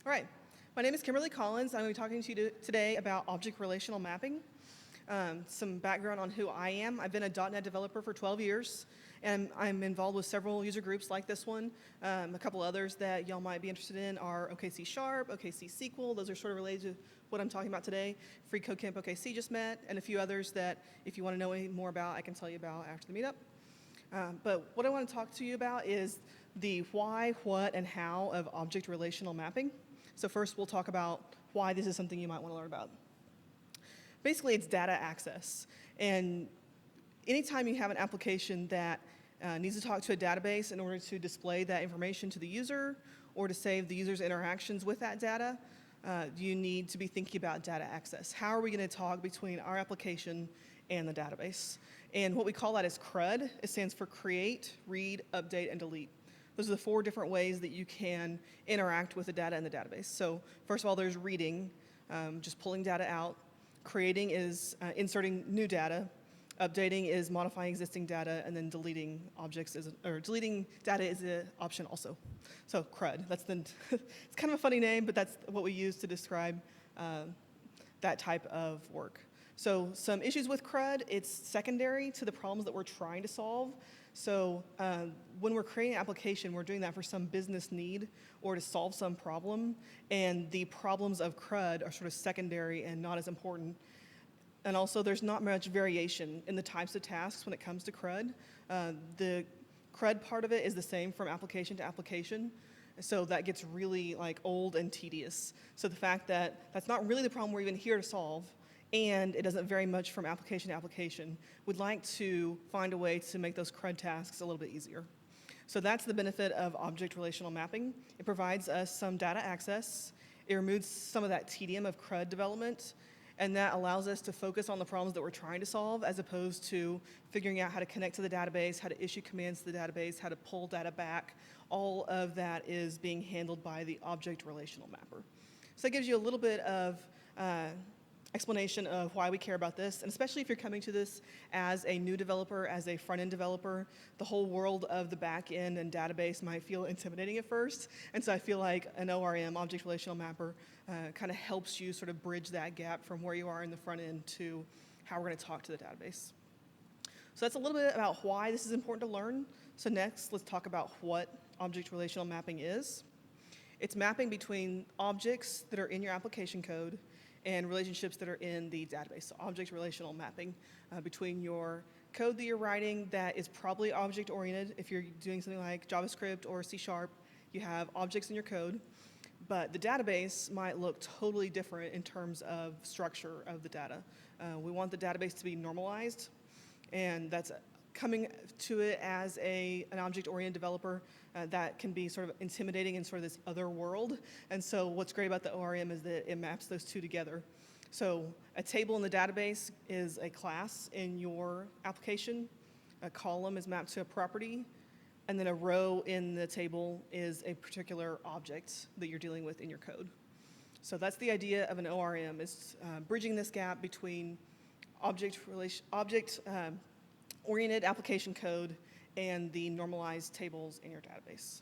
All right, my name is Kimberly Collins. I'm going to be talking to you today about object-relational mapping. Some background on who I am. I've been a .NET developer for 12 years, and I'm involved with several user groups like this one. A couple others that y'all might be interested in are OKC Sharp, OKC SQL. Those are sort of related to what I'm talking about today. Free Code Camp OKC just met, and a few others that if you want to know any more about, I can tell you about after the meetup. But what I want to talk to you about is the why, what, and how of object-relational mapping. So first, we'll talk about why this is something you might want to learn about. Basically, it's data access. And anytime you have an application that needs to talk to a database in order to display that information to the user or to save the user's interactions with that data, you need to be thinking about data access. How are we going to talk between our application and the database? And what we call that is CRUD. It stands for create, read, update, and delete. Those are the 4 different ways that you can interact with the data in the database. So first of all, there's reading, just pulling data out. Creating is inserting new data. Updating is modifying existing data, and then deleting deleting data is an option also. So CRUD, that's it's kind of a funny name, but that's what we use to describe that type of work. So some issues with CRUD, it's secondary to the problems that we're trying to solve. So when we're creating an application, we're doing that for some business need or to solve some problem, and the problems of CRUD are sort of secondary and not as important. And also, there's not much variation in the types of tasks when it comes to CRUD. The CRUD part of it is the same from application to application, so that gets really old and tedious. So the fact that that's not really the problem we're even here to solve, and it doesn't vary much from application to application, we'd like to find a way to make those CRUD tasks a little bit easier. So that's the benefit of object-relational mapping. It provides us some data access. It removes some of that tedium of CRUD development, and that allows us to focus on the problems that we're trying to solve as opposed to figuring out how to connect to the database, how to issue commands to the database, how to pull data back. All of that is being handled by the object-relational mapper. So that gives you a little bit of explanation of why we care about this, and especially if you're coming to this as a new developer, as a front-end developer, the whole world of the back-end and database might feel intimidating at first, and so I feel like an ORM, Object-Relational Mapper, kind of helps you sort of bridge that gap from where you are in the front end to how we're going to talk to the database. So that's a little bit about why this is important to learn. So next, let's talk about what object-relational mapping is. It's mapping between objects that are in your application code and relationships that are in the database. So object-relational mapping between your code that you're writing that is probably object-oriented. If you're doing something like JavaScript or C#, you have objects in your code, but the database might look totally different in terms of structure of the data. We want the database to be normalized, and that's coming to it as an object-oriented developer, that can be sort of intimidating in sort of this other world. And so what's great about the ORM is that it maps those two together. So a table in the database is a class in your application. A column is mapped to a property. And then a row in the table is a particular object that you're dealing with in your code. So that's the idea of an ORM, is bridging this gap between object-oriented application code and the normalized tables in your database.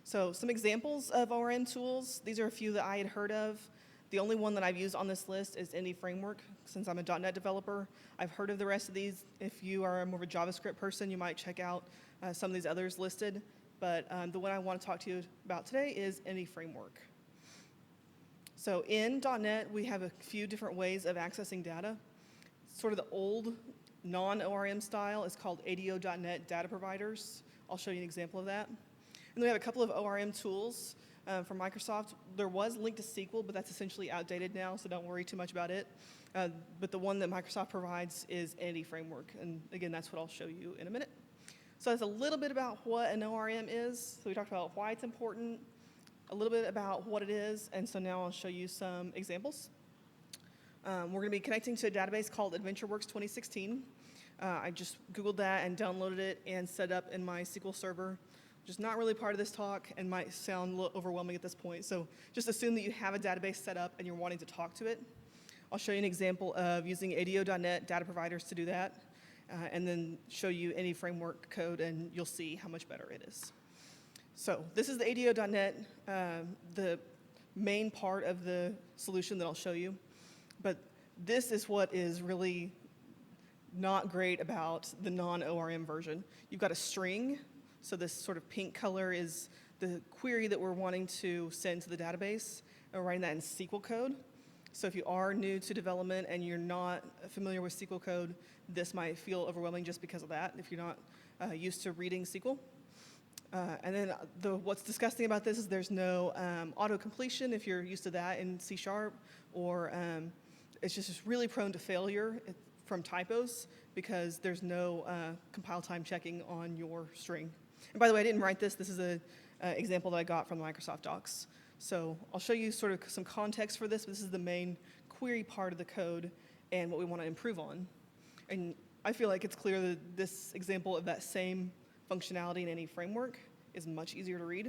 So some examples of ORM tools. These are a few that I had heard of. The only one that I've used on this list is Indie Framework. Since I'm a .NET developer, I've heard of the rest of these. If you are more of a JavaScript person, you might check out some of these others listed. But the one I want to talk to you about today is Indie Framework. So in .NET, we have a few different ways of accessing data. Sort of the old non-ORM style is called ADO.NET data providers. I'll show you an example of that. And then we have a couple of ORM tools from Microsoft. There was Link to SQL, but that's essentially outdated now, so don't worry too much about it. But the one that Microsoft provides is Indie Framework, and again, that's what I'll show you in a minute. So that's a little bit about what an ORM is. So we talked about why it's important, a little bit about what it is, and so now I'll show you some examples. We're going to be connecting to a database called AdventureWorks 2016. I just Googled that and downloaded it and set up in my SQL server, which is not really part of this talk and might sound a little overwhelming at this point. So just assume that you have a database set up and you're wanting to talk to it. I'll show you an example of using ADO.NET data providers to do that, and then show you any framework code, and you'll see how much better it is. So this is the ADO.NET. The main part of the solution that I'll show you. But this is what is really not great about the non-ORM version. You've got a string, so this sort of pink color is the query that we're wanting to send to the database, and we're writing that in SQL code. So if you are new to development and you're not familiar with SQL code, this might feel overwhelming just because of that, if you're not used to reading SQL. And then what's disgusting about this is there's no auto-completion if you're used to that in C#, or it's just really prone to failure from typos because there's no compile time checking on your string. And by the way, I didn't write this. This is an example that I got from the Microsoft Docs. So I'll show you sort of some context for this, but this is the main query part of the code and what we want to improve on. And I feel like it's clear that this example of that same functionality in any framework is much easier to read.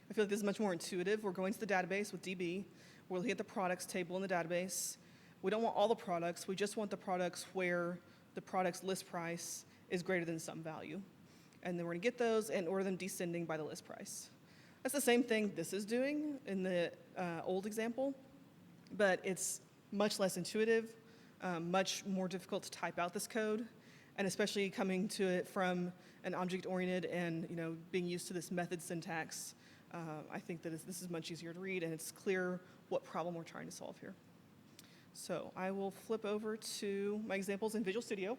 I feel like this is much more intuitive. We're going to the database with DB. We're looking at the products table in the database. We don't want all the products. We just want the products where the product's list price is greater than some value. And then we're going to get those and order them descending by the list price. That's the same thing this is doing in the old example, but it's much less intuitive, much more difficult to type out this code, and especially coming to it from an object-oriented and being used to this method syntax, I think that this is much easier to read, and it's clear what problem we're trying to solve here. So I will flip over to my examples in Visual Studio.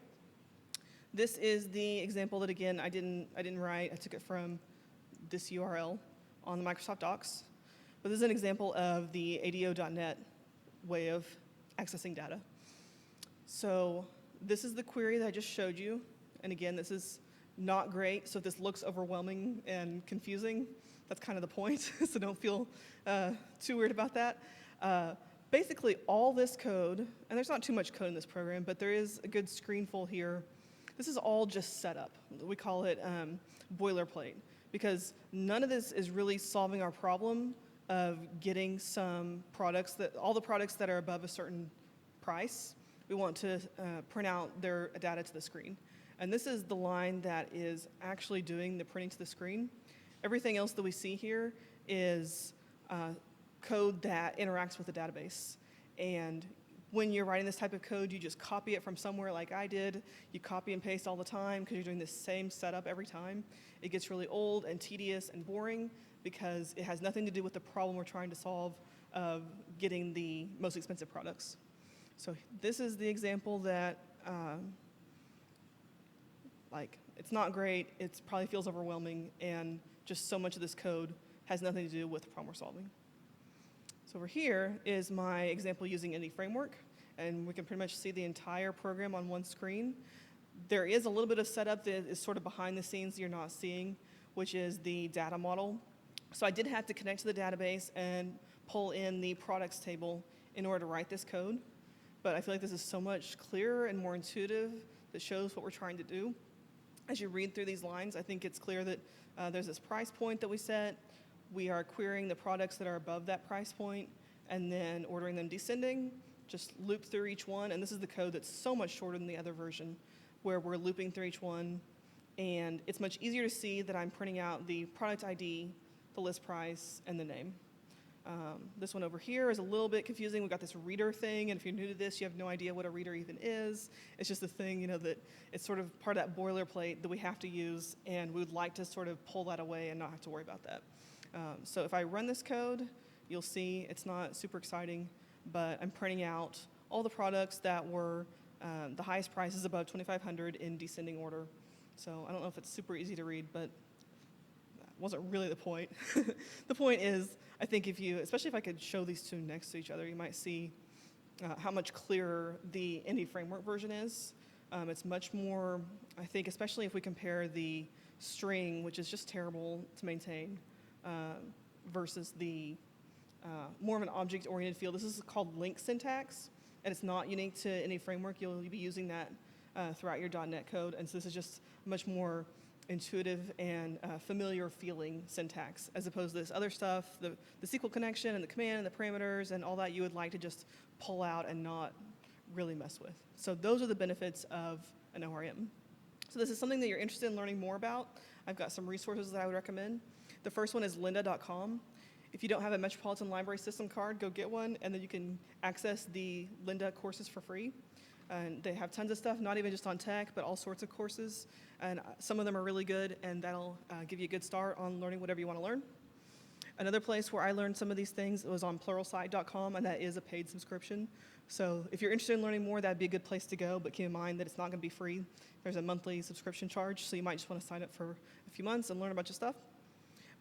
This is the example that, again, I didn't write. I took it from this URL on the Microsoft Docs. But this is an example of the ADO.NET way of accessing data. So this is the query that I just showed you. And again, this is not great. So if this looks overwhelming and confusing, that's kind of the point. So don't feel too weird about that. Basically, all this code, and there's not too much code in this program, but there is a good screen full here. This is all just setup. We call it boilerplate, because none of this is really solving our problem of getting some products, all the products that are above a certain price, we want to print out their data to the screen. And this is the line that is actually doing the printing to the screen. Everything else that we see here is code that interacts with the database. And when you're writing this type of code, you just copy it from somewhere like I did. You copy and paste all the time because you're doing the same setup every time. It gets really old and tedious and boring because it has nothing to do with the problem we're trying to solve of getting the most expensive products. So this is the example that, it's not great. It probably feels overwhelming, and just so much of this code has nothing to do with the problem we're solving. So over here is my example using any framework, and we can pretty much see the entire program on one screen. There is a little bit of setup that is sort of behind the scenes you're not seeing, which is the data model. So I did have to connect to the database and pull in the products table in order to write this code. But I feel like this is so much clearer and more intuitive that shows what we're trying to do. As you read through these lines, I think it's clear that there's this price point that we set. We are querying the products that are above that price point and then ordering them descending. Just loop through each one, and this is the code that's so much shorter than the other version, where we're looping through each one, and it's much easier to see that I'm printing out the product ID, the list price, and the name. This one over here is a little bit confusing. We've got this reader thing, and if you're new to this, you have no idea what a reader even is. It's just a thing, that it's sort of part of that boilerplate that we have to use, and we would like to sort of pull that away and not have to worry about that. So if I run this code, you'll see it's not super exciting, but I'm printing out all the products that were the highest prices above $2,500 in descending order. So I don't know if it's super easy to read, but that wasn't really the point. The point is, I think especially if I could show these two next to each other, you might see how much clearer the indie framework version is. It's much more, I think, especially if we compare the string, which is just terrible to maintain, versus the more of an object-oriented field. This is called link syntax, and it's not unique to any framework. You'll be using that throughout your .NET code, and so this is just much more intuitive and familiar feeling syntax, as opposed to this other stuff, the SQL connection and the command and the parameters and all that you would like to just pull out and not really mess with. So those are the benefits of an ORM. So this is something that you're interested in learning more about. I've got some resources that I would recommend. The first one is lynda.com. If you don't have a Metropolitan Library System card, go get one, and then you can access the Lynda courses for free. And they have tons of stuff, not even just on tech, but all sorts of courses. And some of them are really good, and that'll give you a good start on learning whatever you want to learn. Another place where I learned some of these things was on pluralsight.com, and that is a paid subscription. So if you're interested in learning more, that'd be a good place to go, but keep in mind that it's not going to be free. There's a monthly subscription charge, so you might just want to sign up for a few months and learn a bunch of stuff.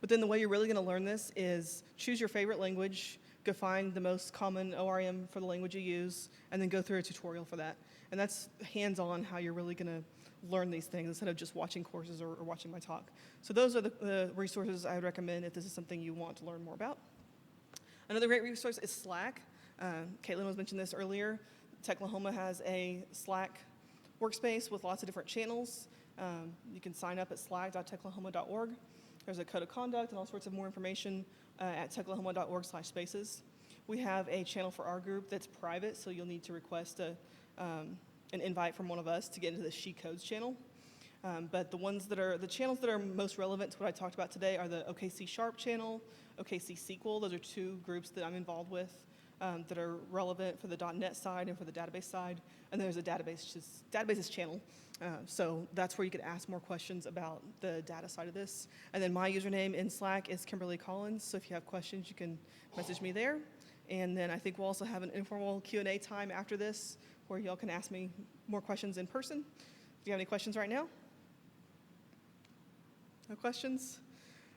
But then the way you're really going to learn this is choose your favorite language, go find the most common ORM for the language you use, and then go through a tutorial for that. And that's hands-on how you're really going to learn these things instead of just watching courses or watching my talk. So those are the resources I would recommend if this is something you want to learn more about. Another great resource is Slack. Caitlin was mentioning this earlier. Techlahoma has a Slack workspace with lots of different channels. You can sign up at slack.techlahoma.org. There's a code of conduct and all sorts of more information at techlahoma.org/spaces. We have a channel for our group that's private, so you'll need to request an invite from one of us to get into the She Codes channel. But the channels that are most relevant to what I talked about today are the OKC Sharp channel, OKC SQL. Those are two groups that I'm involved with that are relevant for the .NET side and for the database side. And there's a databases channel. So that's where you could ask more questions about the data side of this. And then my username in Slack is Kimberly Collins. So if you have questions, you can message me there. And then I think we'll also have an informal Q&A time after this where y'all can ask me more questions in person. Do you have any questions right now? No questions?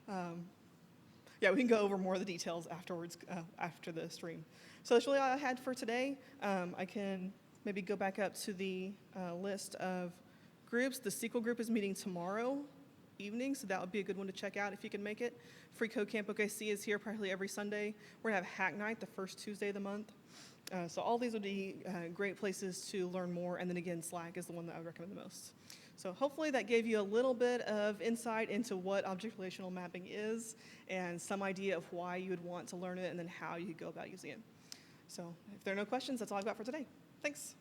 Yeah, we can go over more of the details afterwards, after the stream. So that's really all I had for today. I can maybe go back up to the list of groups. The SQL group is meeting tomorrow evening, so that would be a good one to check out if you can make it. Free Code Camp OKC is here practically every Sunday. We're going to have Hack Night the first Tuesday of the month. So all these would be great places to learn more, and then again, Slack is the one that I would recommend the most. So hopefully that gave you a little bit of insight into what object-relational mapping is and some idea of why you would want to learn it and then how you go about using it. So if there are no questions, that's all I've got for today. Thanks.